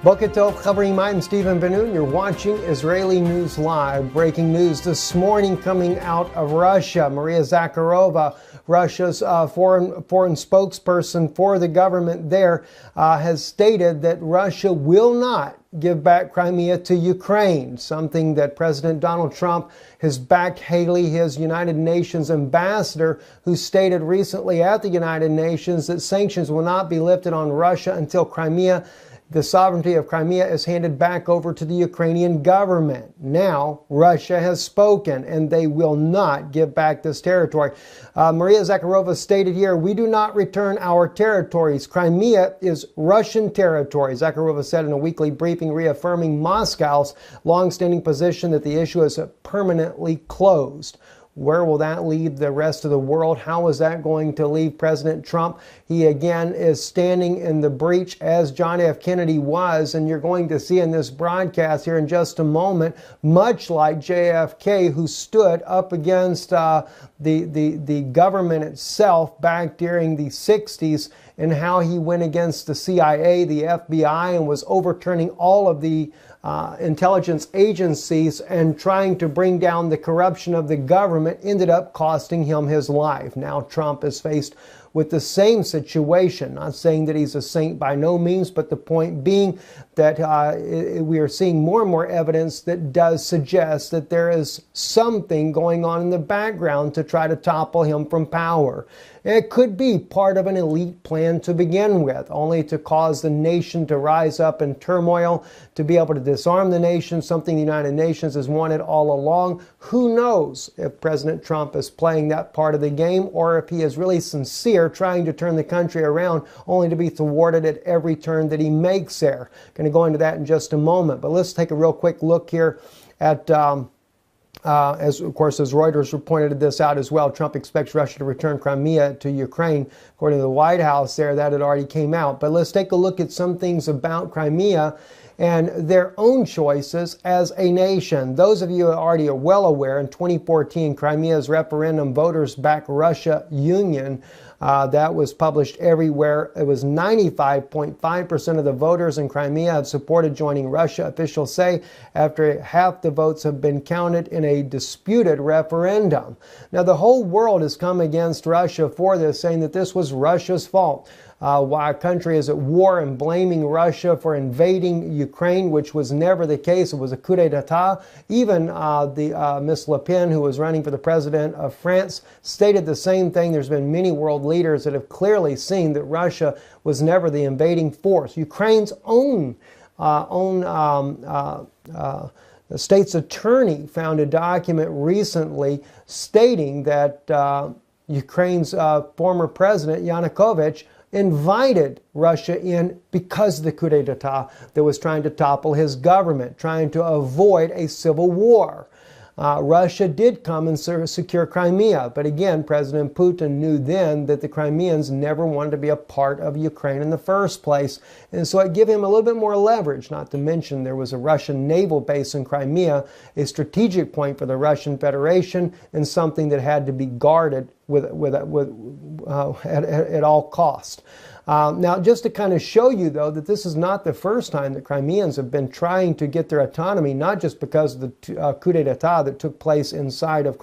Boker Tov, Chavrim, I'm Stephen Ben-Nun. You're watching Israeli News Live. Breaking news this morning coming out of Russia. Maria Zakharova, Russia's foreign spokesperson for the government there, has stated that Russia will not give back Crimea to Ukraine, something that President Donald Trump has backed Haley, his United Nations ambassador, who stated recently at the United Nations that sanctions will not be lifted on Russia until the sovereignty of Crimea is handed back over to the Ukrainian government. Now, Russia has spoken, and they will not give back this territory. Maria Zakharova stated here, "We do not return our territories. Crimea is Russian territory," Zakharova said in a weekly briefing, reaffirming Moscow's longstanding position that the issue is permanently closed. Where will that leave the rest of the world? How is that going to leave President Trump? He again is standing in the breach as John F. Kennedy was, and you're going to see in this broadcast here in just a moment, much like JFK, who stood up against the government itself back during the 60s, and how he went against the CIA, the FBI, and was overturning all of the intelligence agencies and trying to bring down the corruption of the government, ended up costing him his life. Now Trump is faced with the same situation. Not saying that he's a saint by no means, but the point being that we are seeing more and more evidence that does suggest that there is something going on in the background to try to topple him from power. It could be part of an elite plan to begin with, only to cause the nation to rise up in turmoil, to be able to disarm the nation, something the United Nations has wanted all along. Who knows if President Trump is playing that part of the game, or if he is really sincere trying to turn the country around, only to be thwarted at every turn that he makes there. Going to go into that in just a moment, but let's take a real quick look here at as Reuters pointed this out as well. Trump expects Russia to return Crimea to Ukraine. According to the White House there, that had already came out. But let's take a look at some things about Crimea and their own choices as a nation. Those of you who already are well aware, in 2014, Crimea's referendum, voters backed Russia Union. That was published everywhere. It was 95.5% of the voters in Crimea have supported joining Russia, officials say, after half the votes have been counted in a disputed referendum. Now, the whole world has come against Russia for this, saying that this was Russia's fault. Why a country is at war, and blaming Russia for invading Ukraine, which was never the case. It was a coup d'etat. Even Miss Le Pen, who was running for the president of France, stated the same thing. There's been many world leaders that have clearly seen that Russia was never the invading force. Ukraine's own the state's attorney found a document recently stating that Ukraine's former president, Yanukovych, invited Russia in because of the coup d'etat that was trying to topple his government, trying to avoid a civil war. Russia did come and secure Crimea, but again, President Putin knew then that the Crimeans never wanted to be a part of Ukraine in the first place, and so it gave him a little bit more leverage, not to mention there was a Russian naval base in Crimea, a strategic point for the Russian Federation, and something that had to be guarded at all cost. Now, just to kind of show you, though, that this is not the first time that Crimeans have been trying to get their autonomy, not just because of the coup d'etat that took place inside of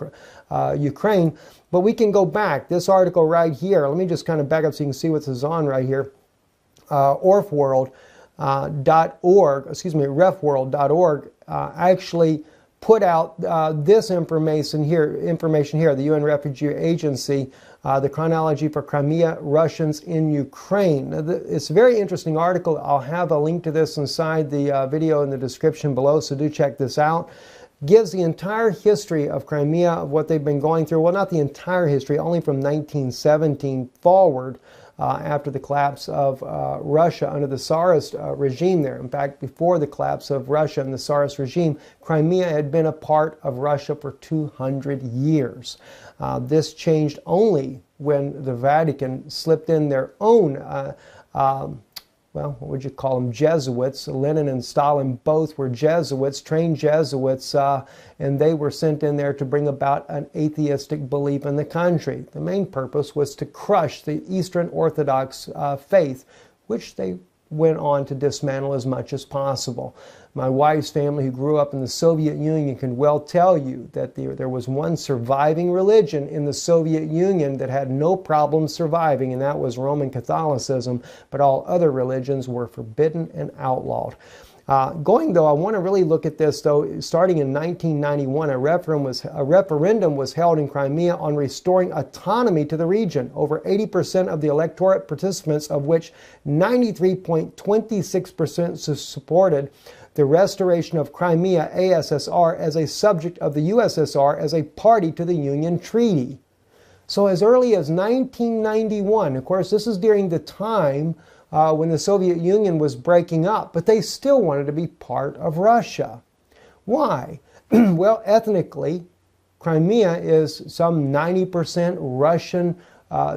Ukraine, but we can go back. This article right here, let me just kind of back up so you can see what's on right here. refworld.org actually put out this information here, the UN Refugee Agency, the chronology for Crimea Russians in Ukraine. It's a very interesting article. I'll have a link to this inside the video in the description below, so do check this out. Gives the entire history of Crimea, of what they've been going through. Well, not the entire history, only from 1917 forward, after the collapse of Russia under the Tsarist regime there. In fact, before the collapse of Russia and the Tsarist regime, Crimea had been a part of Russia for 200 years. This changed only when the Vatican slipped in their own well, what would you call them, Jesuits. Lenin and Stalin both were Jesuits, trained Jesuits, and they were sent in there to bring about an atheistic belief in the country. The main purpose was to crush the Eastern Orthodox faith, which they went on to dismantle as much as possible. My wife's family, who grew up in the Soviet Union, can well tell you that there was one surviving religion in the Soviet Union that had no problem surviving, and that was Roman Catholicism, but all other religions were forbidden and outlawed. I want to really look at this, though. Starting in 1991, a referendum was held in Crimea on restoring autonomy to the region. Over 80% of the electorate participants, of which 93.26% supported the restoration of Crimea, ASSR, as a subject of the USSR as a party to the Union Treaty. So as early as 1991, of course, this is during the time when the Soviet Union was breaking up, but they still wanted to be part of Russia. Why? Well, ethnically, Crimea is some 90% Russian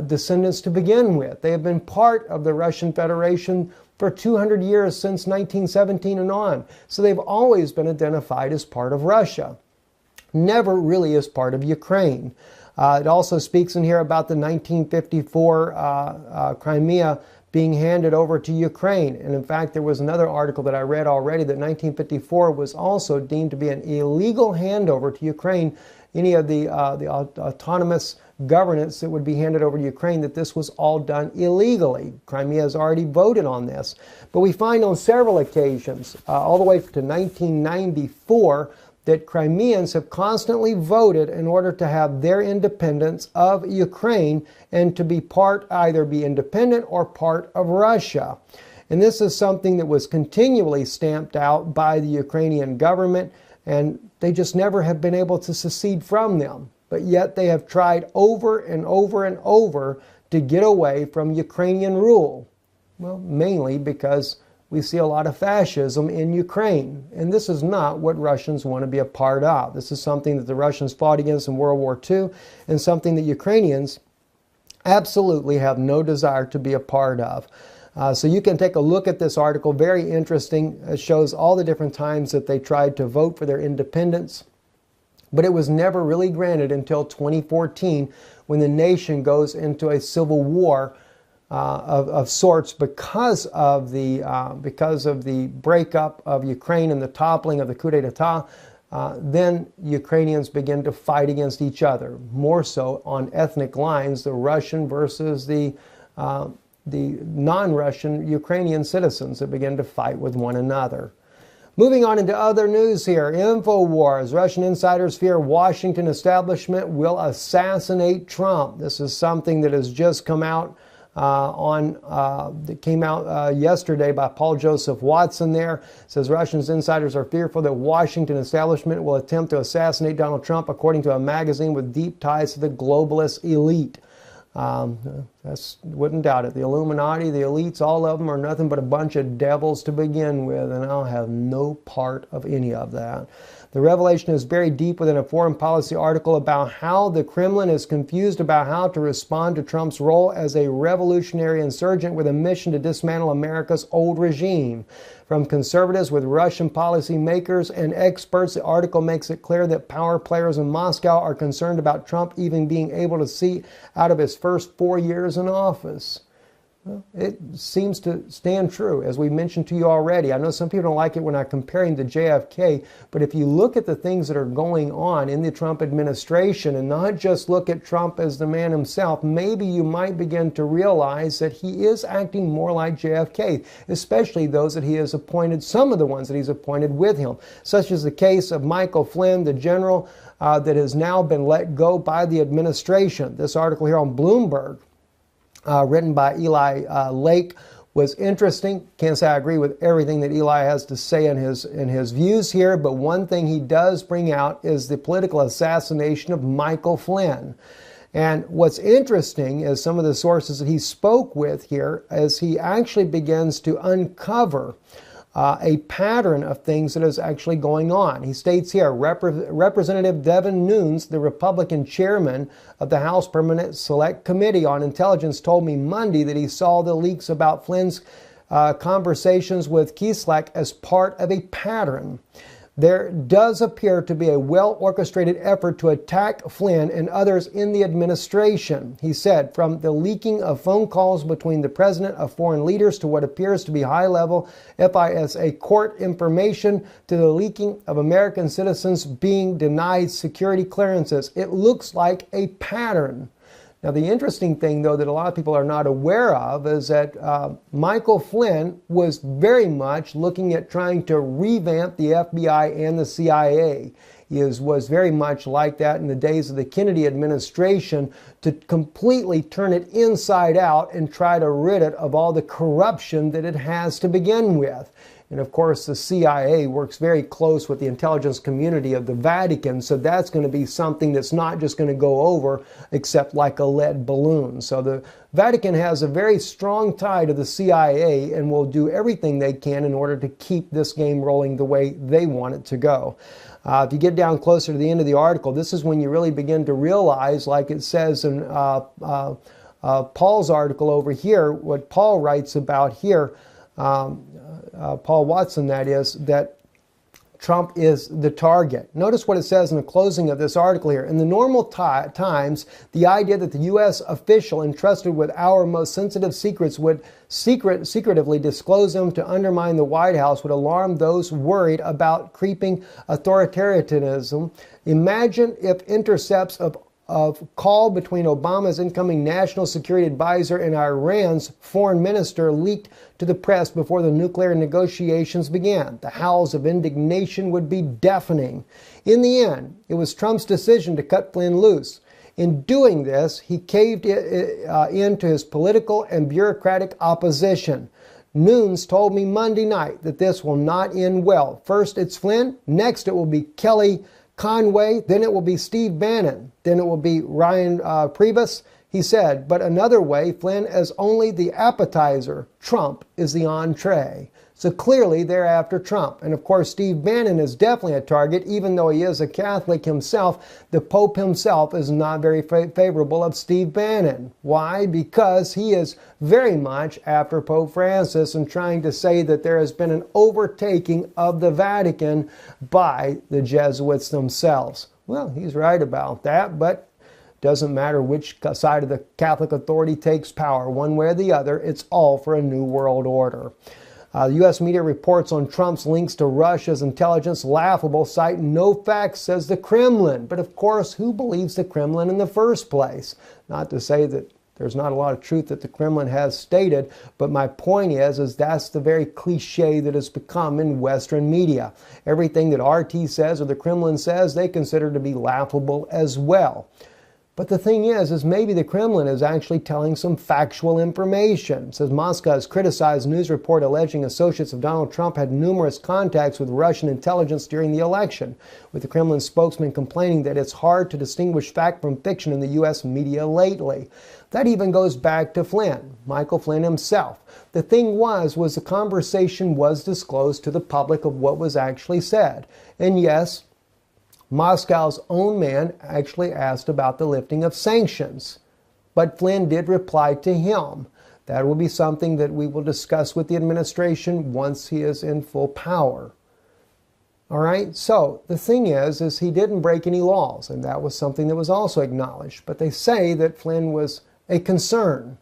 descendants to begin with. They have been part of the Russian Federation for 200 years, since 1917 and on. So they've always been identified as part of Russia, never really as part of Ukraine. It also speaks in here about the 1954 Crimea being handed over to Ukraine. And in fact, there was another article that I read already that 1954 was also deemed to be an illegal handover to Ukraine. Any of the autonomous governance that would be handed over to Ukraine, that this was all done illegally. Crimea has already voted on this. But we find on several occasions, all the way to 1994, that Crimeans have constantly voted in order to have their independence of Ukraine and to be either be independent or part of Russia. And this is something that was continually stamped out by the Ukrainian government, and they just never have been able to secede from them. But yet they have tried over and over and over to get away from Ukrainian rule. Well, mainly because we see a lot of fascism in Ukraine. And this is not what Russians want to be a part of. This is something that the Russians fought against in World War II, and something that Ukrainians absolutely have no desire to be a part of. So you can take a look at this article. Very interesting. It shows all the different times that they tried to vote for their independence. But it was never really granted until 2014, when the nation goes into a civil war of sorts because of the breakup of Ukraine and the toppling of the coup d'etat. Then Ukrainians begin to fight against each other, more so on ethnic lines, the Russian versus the non-Russian Ukrainian citizens that begin to fight with one another. Moving on into other news here, InfoWars. Russian insiders fear Washington establishment will assassinate Trump. This is something that has just come out that came out yesterday by Paul Joseph Watson there. It says Russian insiders are fearful that Washington establishment will attempt to assassinate Donald Trump, according to a magazine with deep ties to the globalist elite. Wouldn't doubt it. The Illuminati, the elites, all of them are nothing but a bunch of devils to begin with, and I'll have no part of any of that. The revelation is buried deep within a foreign policy article about how the Kremlin is confused about how to respond to Trump's role as a revolutionary insurgent with a mission to dismantle America's old regime. From conservatives with Russian policy makers and experts, the article makes it clear that power players in Moscow are concerned about Trump even being able to see out of his first 4 years in office. Well, it seems to stand true, as we mentioned to you already. I know some people don't like it when I compare him to JFK, but if you look at the things that are going on in the Trump administration and not just look at Trump as the man himself, maybe you might begin to realize that he is acting more like JFK, especially those that he has appointed, some of the ones that he's appointed with him, such as the case of Michael Flynn, the general that has now been let go by the administration. This article here on Bloomberg, written by Eli Lake, was interesting. Can't say I agree with everything that Eli has to say in his views here, but one thing he does bring out is the political assassination of Michael Flynn. And what's interesting is some of the sources that he spoke with here, as he actually begins to uncover a pattern of things that is actually going on. He states here, Representative Devin Nunes, the Republican chairman of the House Permanent Select Committee on Intelligence, told me Monday that he saw the leaks about Flynn's conversations with Kislyak as part of a pattern. There does appear to be a well-orchestrated effort to attack Flynn and others in the administration, he said, from the leaking of phone calls between the president of foreign leaders to what appears to be high-level FISA court information to the leaking of American citizens being denied security clearances. It looks like a pattern. Now, the interesting thing, though, that a lot of people are not aware of is that Michael Flynn was very much looking at trying to revamp the FBI and the CIA. He was very much like that in the days of the Kennedy administration, to completely turn it inside out and try to rid it of all the corruption that it has to begin with. And of course, the CIA works very close with the intelligence community of the Vatican, so that's going to be something that's not just going to go over except like a lead balloon. So the Vatican has a very strong tie to the CIA and will do everything they can in order to keep this game rolling the way they want it to go. If you get down closer to the end of the article, this is when you really begin to realize, like it says in Paul's article over here, what Paul writes about here, Paul Watson, that is, that Trump is the target. Notice what it says in the closing of this article here. In the normal times, the idea that the U.S. official entrusted with our most sensitive secrets would secretively disclose them to undermine the White House would alarm those worried about creeping authoritarianism. Imagine if intercepts of call between Obama's incoming national security advisor and Iran's foreign minister leaked to the press before the nuclear negotiations began. The howls of indignation would be deafening. In the end, it was Trump's decision to cut Flynn loose. In doing this, he caved into his political and bureaucratic opposition. Nunes told me Monday night that this will not end well. First it's Flynn, next it will be Kelly Conway, then it will be Steve Bannon, then it will be Ryan Priebus. He said, but another way, Flynn is only the appetizer. Trump is the entree. So clearly they're after Trump. And of course, Steve Bannon is definitely a target, even though he is a Catholic himself. The Pope himself is not very favorable of Steve Bannon. Why? Because he is very much after Pope Francis and trying to say that there has been an overtaking of the Vatican by the Jesuits themselves. Well, he's right about that, but doesn't matter which side of the Catholic authority takes power, one way or the other, it's all for a new world order. The U.S. media reports on Trump's links to Russia's intelligence laughable, citing no facts, says the Kremlin. But of course, who believes the Kremlin in the first place? Not to say that there's not a lot of truth that the Kremlin has stated, but my point is that's the very cliche that has become in Western media. Everything that RT says or the Kremlin says, they consider to be laughable as well. But the thing is maybe the Kremlin is actually telling some factual information. It says Moscow has criticized a news report alleging associates of Donald Trump had numerous contacts with Russian intelligence during the election, with the Kremlin spokesman complaining that it's hard to distinguish fact from fiction in the U.S. media lately. That even goes back to Flynn, Michael Flynn himself. The thing was the conversation was disclosed to the public of what was actually said. And yes, Moscow's own man actually asked about the lifting of sanctions. But Flynn did reply to him. That will be something that we will discuss with the administration once he is in full power. All right, so the thing is he didn't break any laws, and that was something that was also acknowledged. But they say that Flynn was a concern.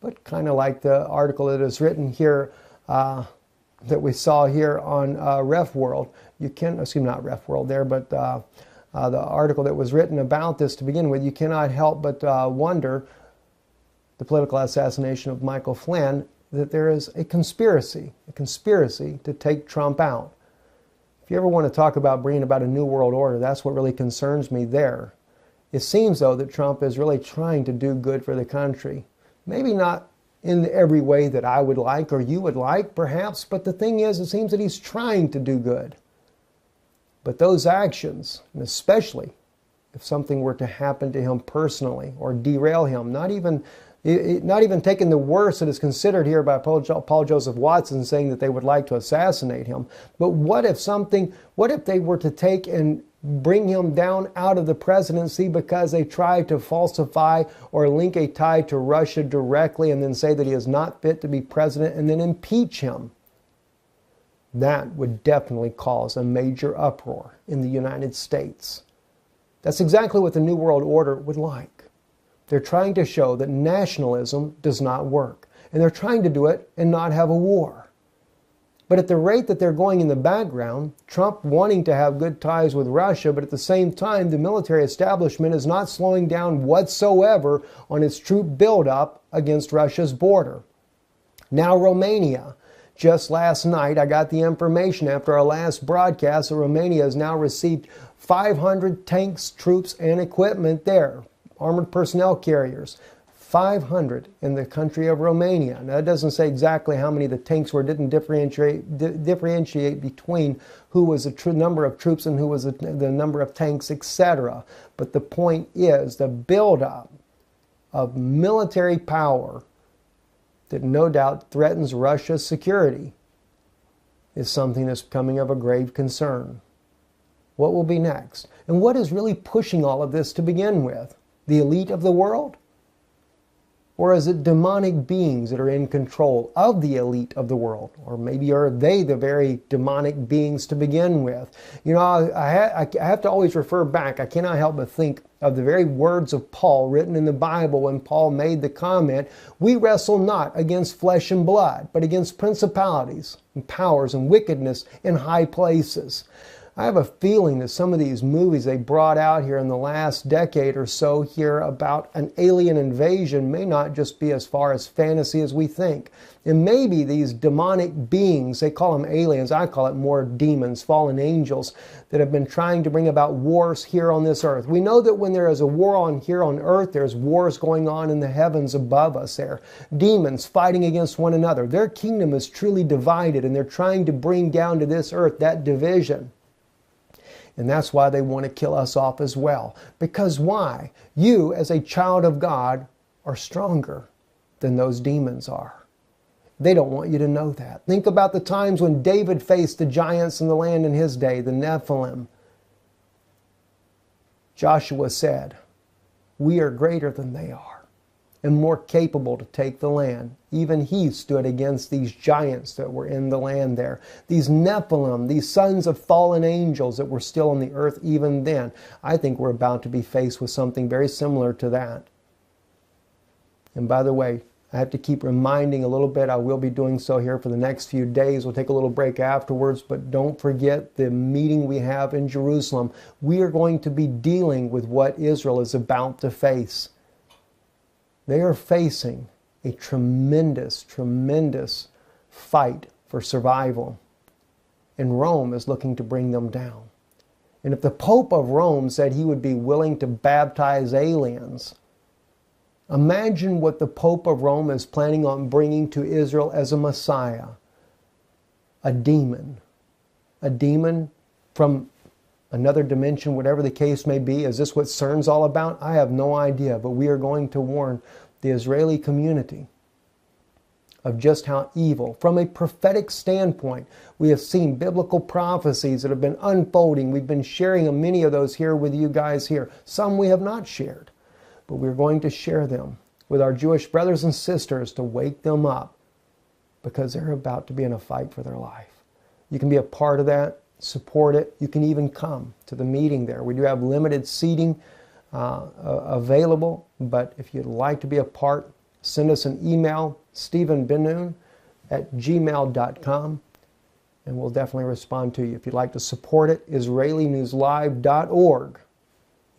But kind of like the article that is written here, that we saw here on Ref World. You can, excuse me, not Ref World there, but the article that was written about this to begin with, you cannot help but wonder, the political assassination of Michael Flynn, that there is a conspiracy to take Trump out. If you ever want to talk about bringing about a new world order, that's what really concerns me there. It seems, though, that Trump is really trying to do good for the country. Maybe not in every way that I would like or you would like, perhaps, but the thing is, it seems that he's trying to do good. But those actions, and especially if something were to happen to him personally or derail him, not even taking the worst that is considered here by Paul Joseph Watson, saying that they would like to assassinate him, but what if they were to take and bring him down out of the presidency because they tried to falsify or link a tie to Russia directly and then say that he is not fit to be president and then impeach him? That would definitely cause a major uproar in the United States. That's exactly what the New World Order would like. They're trying to show that nationalism does not work. And they're trying to do it and not have a war. But at the rate that they're going in the background, Trump wanting to have good ties with Russia, but at the same time, the military establishment is not slowing down whatsoever on its troop buildup against Russia's border. Now Romania. Just last night, I got the information after our last broadcast that Romania has now received 500 tanks, troops, and equipment there. Armored personnel carriers. 500 in the country of Romania. Now, that doesn't say exactly how many the tanks were. It didn't differentiate between who was the number of troops and who was the number of tanks, etc. But the point is the buildup of military power that no doubt threatens Russia's security is something that's becoming of a grave concern. What will be next? And what is really pushing all of this to begin with? The elite of the world? Or is it demonic beings that are in control of the elite of the world? Or maybe are they the very demonic beings to begin with? You know, I have to always refer back. I cannot help but think of the very words of Paul written in the Bible when Paul made the comment, "We wrestle not against flesh and blood, but against principalities and powers and wickedness in high places." I have a feeling that some of these movies they brought out here in the last decade or so here about an alien invasion may not just be as far as fantasy as we think. And maybe these demonic beings, they call them aliens, I call it more demons, fallen angels, that have been trying to bring about wars here on this earth. We know that when there is a war here on earth, there's wars going on in the heavens above us there. Demons fighting against one another. Their kingdom is truly divided, and they're trying to bring down to this earth that division. And that's why they want to kill us off as well. Because why? You, as a child of God, are stronger than those demons are. They don't want you to know that. Think about the times when David faced the giants in the land in his day, the Nephilim. Joshua said, "We are greater than they are and more capable to take the land." Even he stood against these giants that were in the land there. These Nephilim, these sons of fallen angels that were still on the earth even then. I think we're about to be faced with something very similar to that. And by the way, I have to keep reminding a little bit. I will be doing so here for the next few days. We'll take a little break afterwards, but don't forget the meeting we have in Jerusalem. We are going to be dealing with what Israel is about to face. They are facing a tremendous, tremendous fight for survival. And Rome is looking to bring them down. And if the Pope of Rome said he would be willing to baptize aliens, imagine what the Pope of Rome is planning on bringing to Israel as a Messiah. A demon. A demon from another dimension, whatever the case may be. Is this what CERN's all about? I have no idea, but we are going to warn the Israeli community of just how evil. From a prophetic standpoint, we have seen biblical prophecies that have been unfolding. We've been sharing many of those here with you guys here. Some we have not shared, but we're going to share them with our Jewish brothers and sisters to wake them up because they're about to be in a fight for their life. You can be a part of that. Support it. You can even come to the meeting there. We do have limited seating available, but if you'd like to be a part, send us an email, stephenbenoon@gmail.com, and we'll definitely respond to you. If you'd like to support it, israelinewslive.org.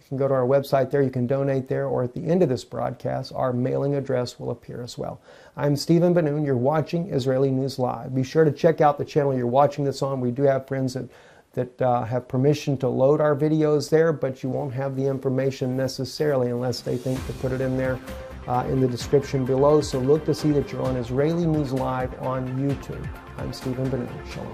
You can go to our website there, you can donate there, or at the end of this broadcast, our mailing address will appear as well. I'm Stephen Benoon. You're watching Israeli News Live. Be sure to check out the channel you're watching this on. We do have friends that have permission to load our videos there, but you won't have the information necessarily unless they think to put it in there in the description below. So look to see that you're on Israeli News Live on YouTube. I'm Stephen Benoon. Shalom.